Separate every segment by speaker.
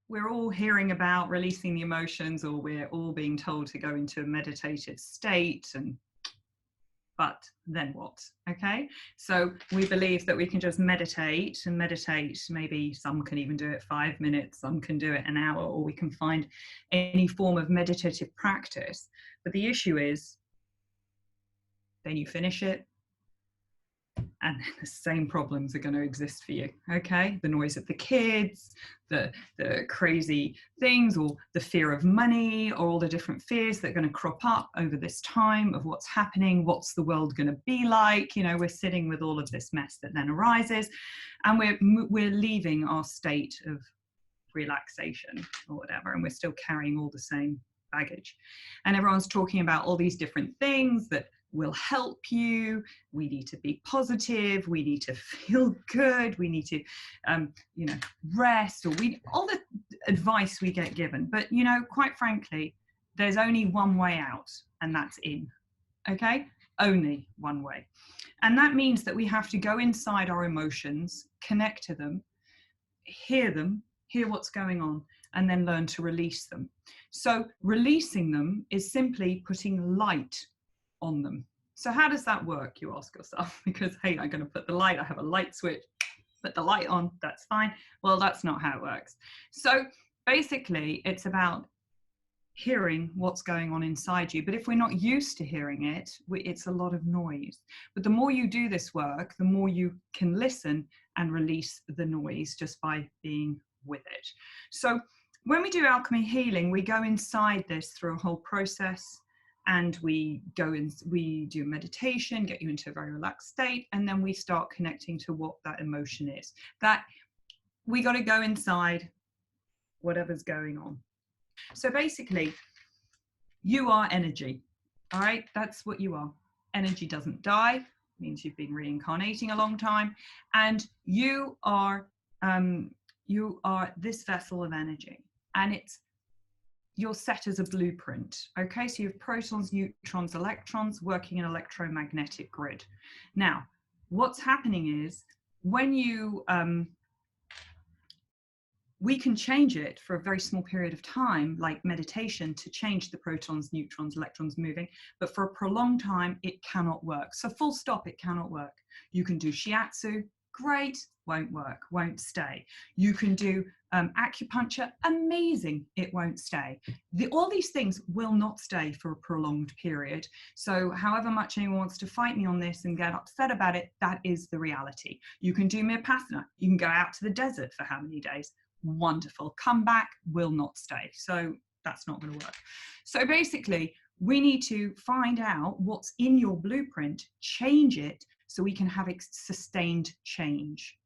Speaker 1: we're all hearing about releasing the emotions, or we're all being told to go into a meditative state, but then what? Okay, so we believe that we can just meditate and meditate. Maybe some can even do it 5 minutes, some can do it an hour, or we can find any form of meditative practice. But the issue is, then you finish it, and the same problems are going to exist for you. Okay, the noise of the kids, the crazy things, or the fear of money, or all the different fears that are going to crop up over this time of what's happening, what's the world going to be like. You know, we're sitting with all of this mess that then arises, and we're leaving our state of relaxation or whatever, and we're still carrying all the same baggage. And everyone's talking about all these different things that will help you. We need to be positive, we need to feel good, we need to you know, rest, or all the advice we get given. But you know, quite frankly, there's only one way out, and that's in. Okay, only one way. And that means that we have to go inside our emotions, connect to them, hear what's going on, and then learn to release them. So releasing them is simply putting light on them. So how does that work, you ask yourself? Because, hey, I'm going to put the light, I have a light switch, put the light on, that's fine. Well, that's not how it works. So basically, it's about hearing what's going on inside you. But if we're not used to hearing it, it's a lot of noise. But the more you do this work, the more you can listen and release the noise just by being with it. So when we do alchemy healing, we go inside this through a whole process, and we do meditation, get you into a very relaxed state, and then we start connecting to what that emotion is. That we got to go inside whatever's going on. So basically, you are energy. All right, that's what you are. Energy doesn't die, means you've been reincarnating a long time, and you are this vessel of energy, and you're set as a blueprint. Okay, so you have protons, neutrons, electrons working in an electromagnetic grid. Now, what's happening is when you we can change it for a very small period of time, like meditation, to change the protons, neutrons, electrons moving, but for a prolonged time, it cannot work. So full stop, it cannot work. You can do shiatsu, great, won't work, won't stay. You can do acupuncture, amazing, it won't stay. All these things will not stay for a prolonged period. So however much anyone wants to fight me on this and get upset about it, that is the reality. You can do Vipassana, you can go out to the desert for how many days? Wonderful, come back, will not stay. So that's not going to work. So basically, we need to find out what's in your blueprint, change it, so we can have sustained change.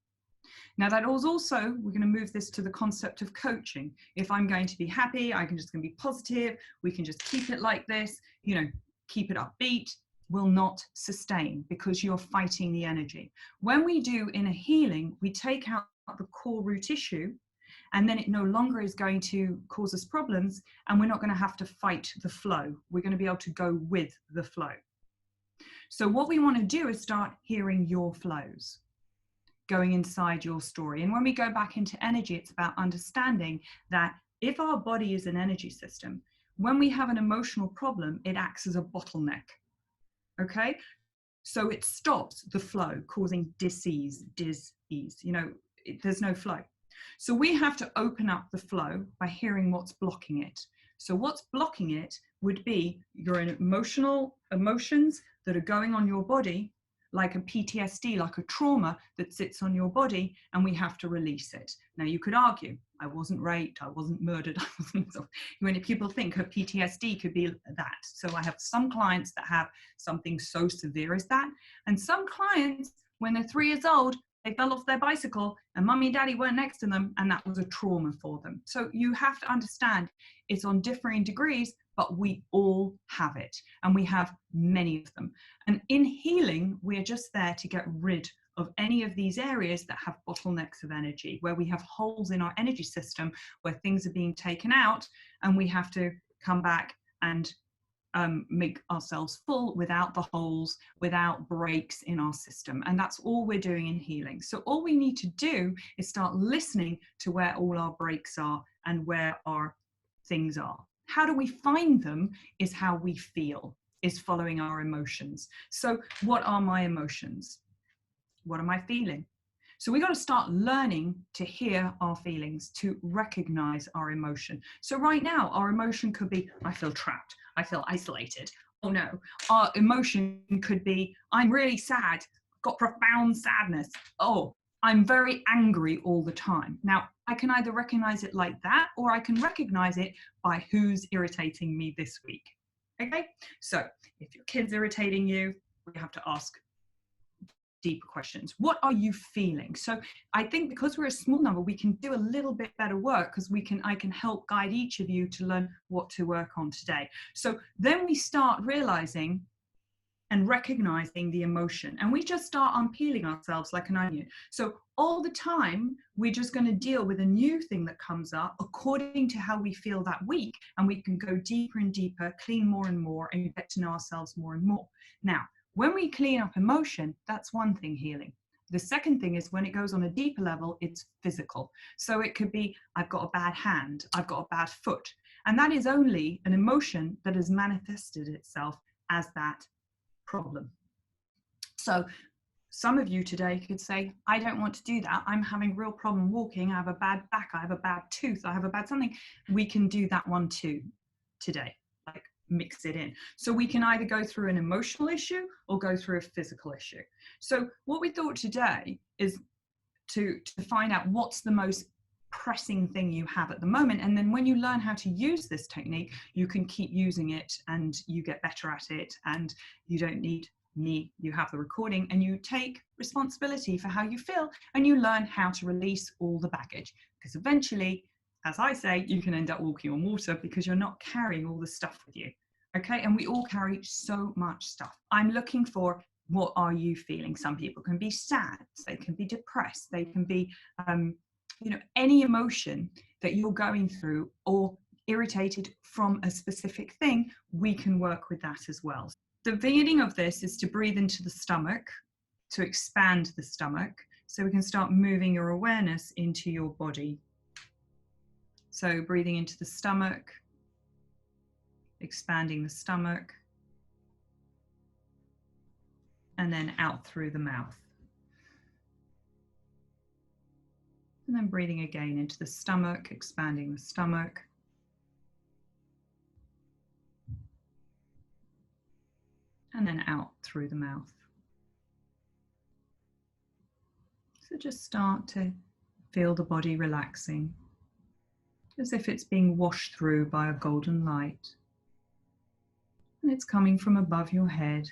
Speaker 1: Now that is also, we're going to move this to the concept of coaching. If I'm going to be happy, I'm just going to be positive, we can just keep it like this, you know, keep it upbeat, will not sustain, because you're fighting the energy. When we do inner healing, we take out the core root issue, and then it no longer is going to cause us problems, and we're not going to have to fight the flow. We're going to be able to go with the flow. So what we want to do is start hearing your flows, going inside your story. And when we go back into energy, it's about understanding that if our body is an energy system, when we have an emotional problem, it acts as a bottleneck. Okay? So it stops the flow, causing dis-ease. You know, there's no flow. So we have to open up the flow by hearing what's blocking it. So what's blocking it would be your emotions that are going on your body, like a PTSD, like a trauma that sits on your body, and we have to release it. Now you could argue, I wasn't raped, I wasn't murdered. When people think of PTSD could be that. So I have some clients that have something so severe as that, and some clients, when they're 3 years old, they fell off their bicycle and mummy and daddy weren't next to them, and that was a trauma for them. So you have to understand it's on differing degrees, but we all have it, and we have many of them. And in healing, we're just there to get rid of any of these areas that have bottlenecks of energy, where we have holes in our energy system, where things are being taken out, and we have to come back and make ourselves full without the holes, without breaks in our system. And that's all we're doing in healing. So all we need to do is start listening to where all our breaks are and where our things are. How do we find them is how we feel, is following our emotions. So what are my emotions? What am I feeling? So we got to start learning to hear our feelings, to recognize our emotion. So right now, our emotion could be, I feel trapped. I feel isolated. Oh no. Our emotion could be, I'm really sad, got profound sadness. Oh, I'm very angry all the time. Now, I can either recognize it like that, or I can recognize it by who's irritating me this week. Okay? So if your kid's irritating you, we have to ask deeper questions. What are you feeling? So I think because we're a small number, we can do a little bit better work, because I can help guide each of you to learn what to work on today. So then we start realizing and recognizing the emotion, and we just start unpeeling ourselves like an onion. So all the time, we're just going to deal with a new thing that comes up according to how we feel that week, and we can go deeper and deeper, clean more and more, and get to know ourselves more and more. Now, when we clean up emotion, that's one thing, healing. The second thing is when it goes on a deeper level, it's physical. So it could be, I've got a bad hand, I've got a bad foot. And that is only an emotion that has manifested itself as that problem. So some of you today could say, I don't want to do that. I'm having real problem walking. I have a bad back. I have a bad tooth. I have a bad something. We can do that one too today. Like, mix it in. So we can either go through an emotional issue or go through a physical issue. So what we thought today is to find out what's the most pressing thing you have at the moment. And then when you learn how to use this technique, you can keep using it and you get better at it, and you don't need me. You have the recording and you take responsibility for how you feel, and you learn how to release all the baggage, because eventually, as I say, you can end up walking on water because you're not carrying all the stuff with you. Okay, and we all carry so much stuff. I'm looking for, what are you feeling? Some people can be sad, they can be depressed, they can be any emotion that you're going through, or irritated from a specific thing, we can work with that as well. The beginning of this is to breathe into the stomach, to expand the stomach, so we can start moving your awareness into your body. So breathing into the stomach, expanding the stomach, and then out through the mouth. And then breathing again into the stomach, expanding the stomach. And then out through the mouth. So just start to feel the body relaxing, as if it's being washed through by a golden light. And it's coming from above your head.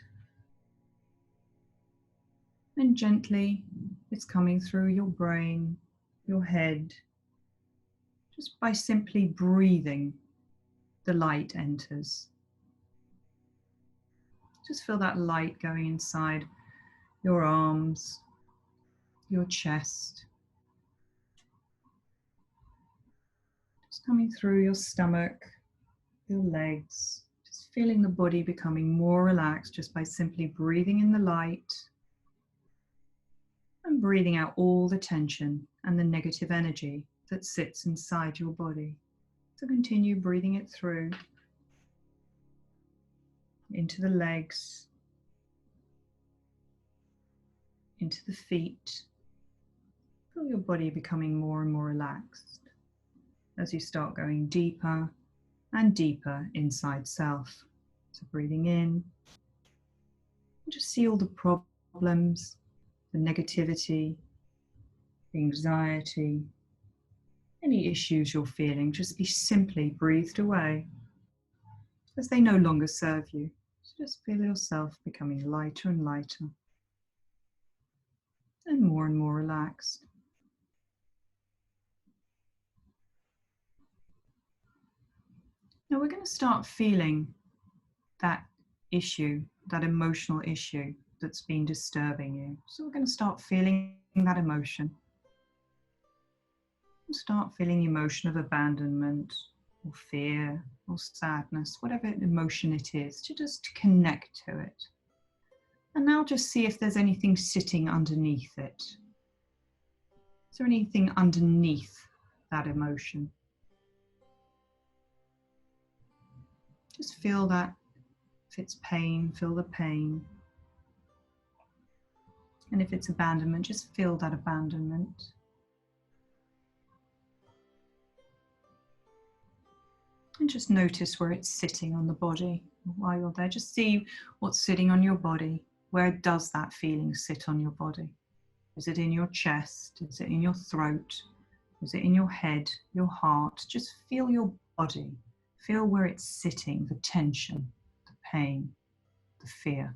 Speaker 1: And gently, it's coming through your brain, your head. Just by simply breathing, the light enters. Just feel that light going inside your arms, your chest. Just coming through your stomach, your legs. Just feeling the body becoming more relaxed just by simply breathing in the light and breathing out all the tension and the negative energy that sits inside your body. So continue breathing it through into the legs, into the feet. Feel your body becoming more and more relaxed as you start going deeper and deeper inside self. So breathing in, and just see all the problems, the negativity, the anxiety, any issues you're feeling, just be simply breathed away as they no longer serve you. So just feel yourself becoming lighter and lighter and more relaxed. Now we're going to start feeling that issue, that emotional issue that's been disturbing you. So we're going to start feeling that emotion. Start feeling the emotion of abandonment or fear or sadness, whatever emotion it is, to just connect to it. And now just see if there's anything sitting underneath it. Is there anything underneath that emotion? Just feel that. If it's pain, feel the pain. And if it's abandonment, just feel that abandonment. And just notice where it's sitting on the body. While you're there, just see what's sitting on your body. Where does that feeling sit on your body? Is it in your chest? Is it in your throat? Is it in your head, your heart? Just feel your body. Feel where it's sitting, the tension, the pain, the fear.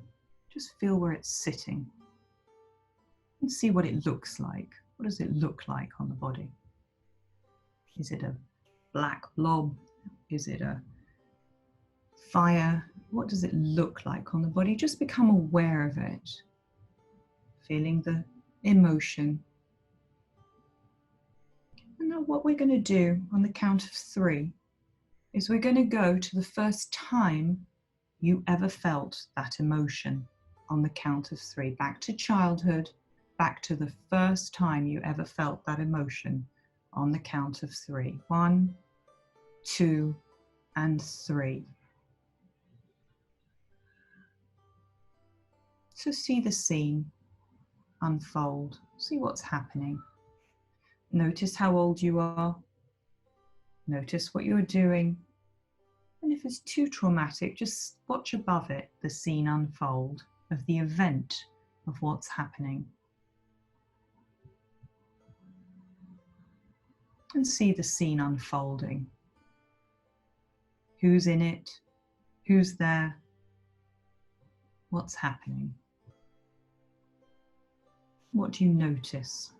Speaker 1: Just feel where it's sitting. And see what it looks like. What does it look like on the body? Is it a black blob? Is it a fire? What does it look like on the body? Just become aware of it. Feeling the emotion. And now what we're going to do on the count of 3 is we're going to go to the first time you ever felt that emotion on the count of 3. Back to childhood, back to the first time you ever felt that emotion on the count of 3. 1, 2, and 3. So see the scene unfold. See what's happening. Notice how old you are. Notice what you're doing. And if it's too traumatic, just watch above it the scene unfold of the event of what's happening. And see the scene unfolding. Who's in it? Who's there? What's happening? What do you notice?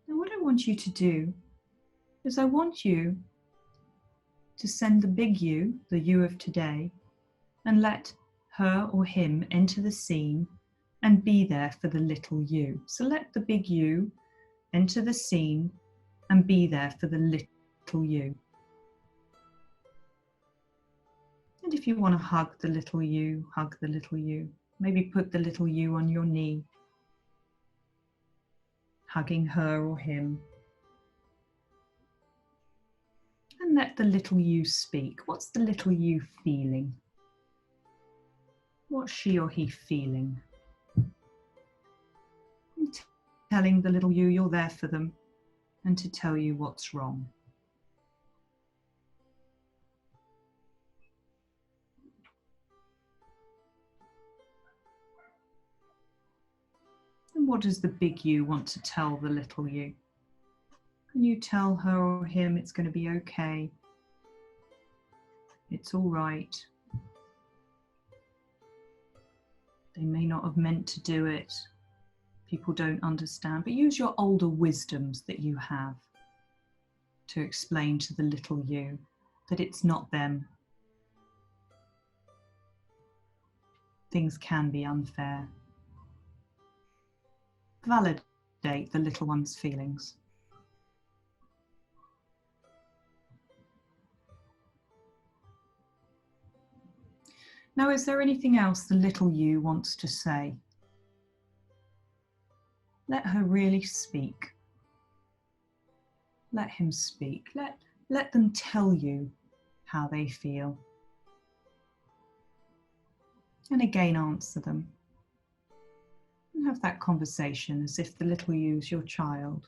Speaker 1: Now what I want you to do is I want you to send the big you, the you of today, and let her or him enter the scene and be there for the little you. So let the big you enter the scene and be there for the little you. And if you want to hug the little you, hug the little you. Maybe put the little you on your knee, hugging her or him. And let the little you speak. What's the little you feeling? What's she or he feeling? And telling the little you you're there for them and to tell you what's wrong. And what does the big you want to tell the little you? Can you tell her or him it's going to be okay? It's all right. They may not have meant to do it. People don't understand, but use your older wisdoms that you have to explain to the little you that it's not them. Things can be unfair. Validate the little one's feelings. Now, is there anything else the little you wants to say? Let her really speak. Let him speak. Let them tell you how they feel. And again, answer them. And have that conversation as if the little you is your child.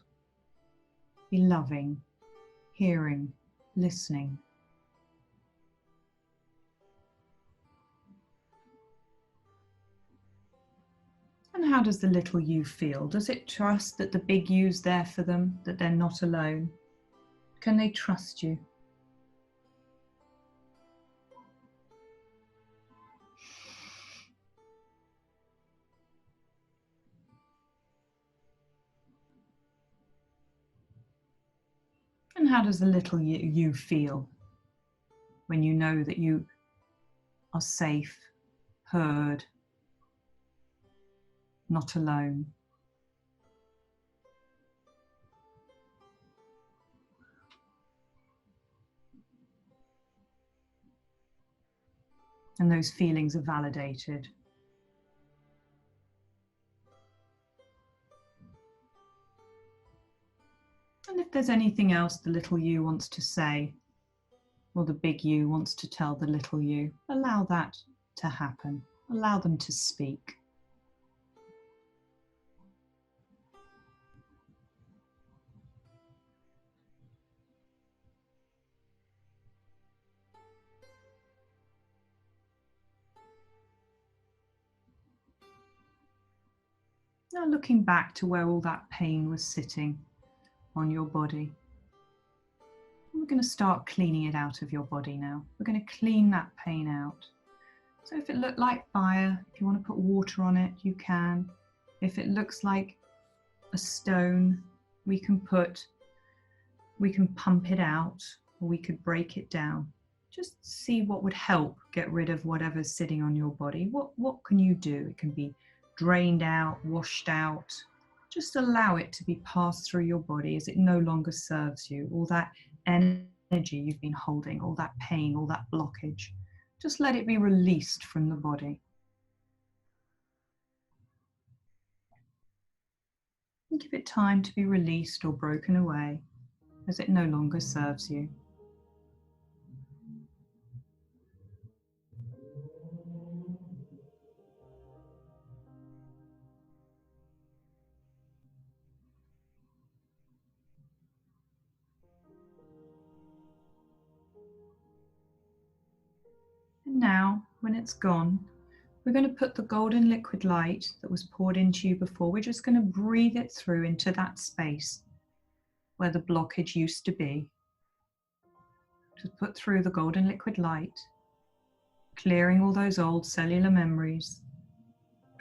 Speaker 1: Be loving, hearing, listening. And how does the little you feel? Does it trust that the big you's there for them, that they're not alone? Can they trust you? And how does the little you feel when you know that you are safe, heard, not alone. And those feelings are validated. And if there's anything else the little you wants to say, or the big you wants to tell the little you, allow that to happen. Allow them to speak. Now looking back to where all that pain was sitting on your body. We're going to start cleaning it out of your body now. We're going to clean that pain out. So if it looked like fire, if you want to put water on it, you can. If it looks like a stone, we can pump it out, or we could break it down. Just see what would help get rid of whatever's sitting on your body. What can you do? It can be drained out, washed out. Just allow it to be passed through your body as it no longer serves you. All that energy you've been holding, all that pain, all that blockage. Just let it be released from the body. And give it time to be released or broken away as it no longer serves you. And now, when it's gone, we're going to put the golden liquid light that was poured into you before, we're just going to breathe it through into that space where the blockage used to be. Just put through the golden liquid light, clearing all those old cellular memories,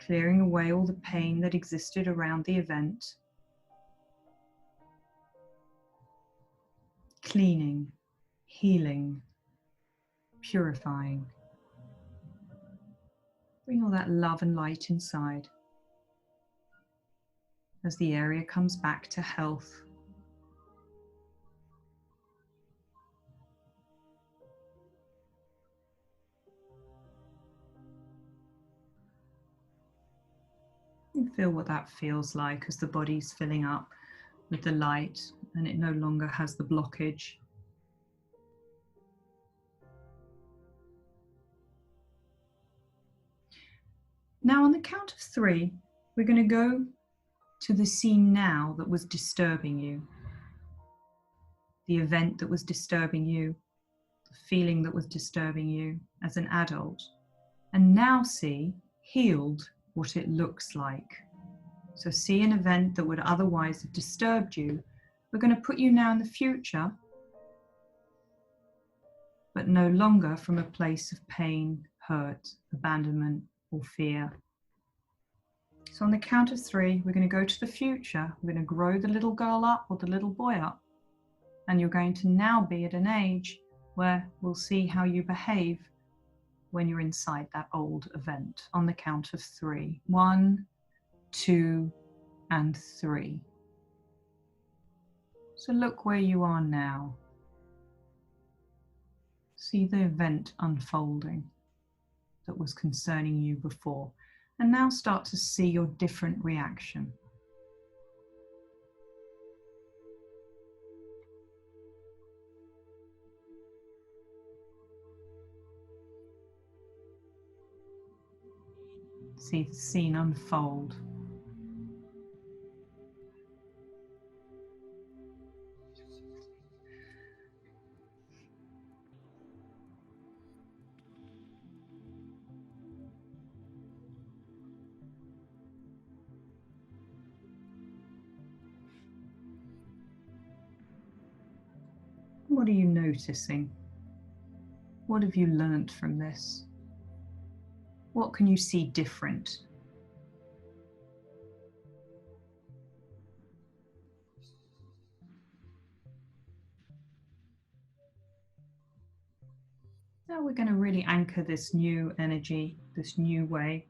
Speaker 1: clearing away all the pain that existed around the event, cleaning, healing, purifying. Bring all that love and light inside as the area comes back to health. And feel what that feels like as the body's filling up with the light and it no longer has the blockage. Now on the count of 3, we're going to go to the scene now that was disturbing you. The event that was disturbing you, the feeling that was disturbing you as an adult, and now see, healed, what it looks like. So see an event that would otherwise have disturbed you. We're going to put you now in the future, but no longer from a place of pain, hurt, abandonment, or fear. So on the count of 3, we're going to go to the future. We're going to grow the little girl up or the little boy up. And you're going to now be at an age where we'll see how you behave when you're inside that old event. On the count of 3. 1, 2, and 3. So look where you are now. See the event unfolding that was concerning you before. And now start to see your different reaction. See the scene unfold. What are you noticing? What have you learnt from this? What can you see different? Now we're going to really anchor this new energy, this new way.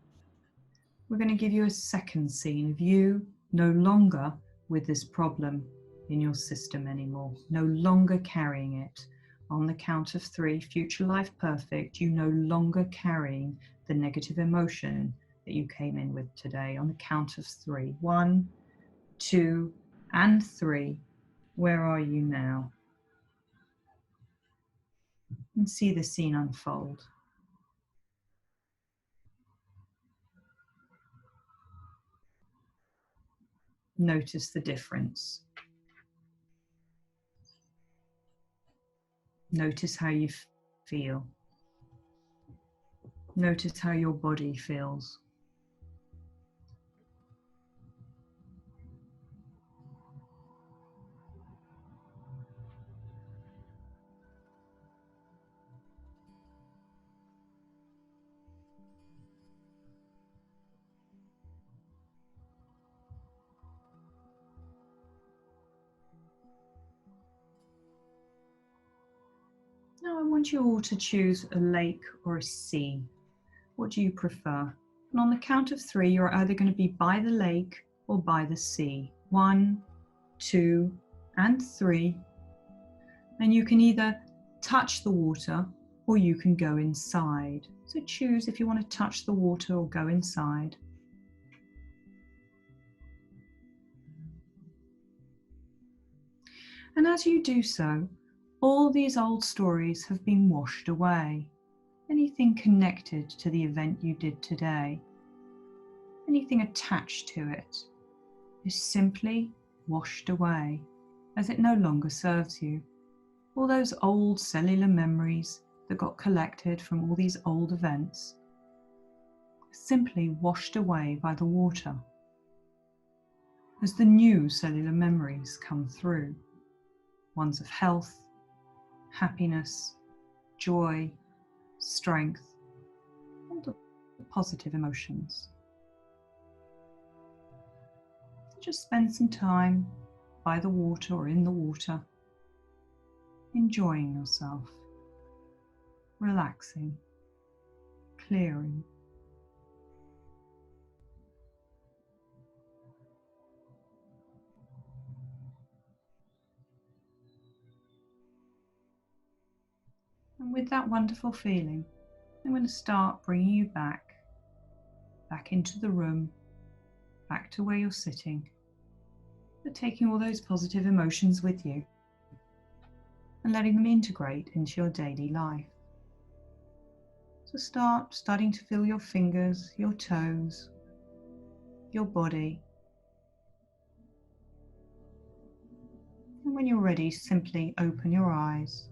Speaker 1: We're going to give you a second scene of you no longer with this problem in your system anymore, no longer carrying it. On the count of 3, future life perfect, you no longer carrying the negative emotion that you came in with today. On the count of 3, 1, 2, and 3, where are you now? And see the scene unfold. Notice the difference. Notice how you feel. Notice how your body feels. Now I want you all to choose a lake or a sea. What do you prefer? And on the count of 3, you're either going to be by the lake or by the sea. 1, 2, and 3. And you can either touch the water or you can go inside. So choose if you want to touch the water or go inside. And as you do so, all these old stories have been washed away. Anything connected to the event you did today, anything attached to it, is simply washed away as it no longer serves you. All those old cellular memories that got collected from all these old events are simply washed away by the water as the new cellular memories come through. Ones of health, happiness, joy, strength, all the positive emotions. Just spend some time by the water or in the water, enjoying yourself, relaxing, clearing. And with that wonderful feeling, I'm going to start bringing you back into the room, back to where you're sitting, but taking all those positive emotions with you and letting them integrate into your daily life. So starting to feel your fingers, your toes, your body. And when you're ready, simply open your eyes,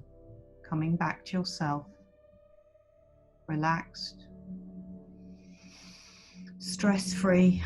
Speaker 1: coming back to yourself, relaxed, stress-free,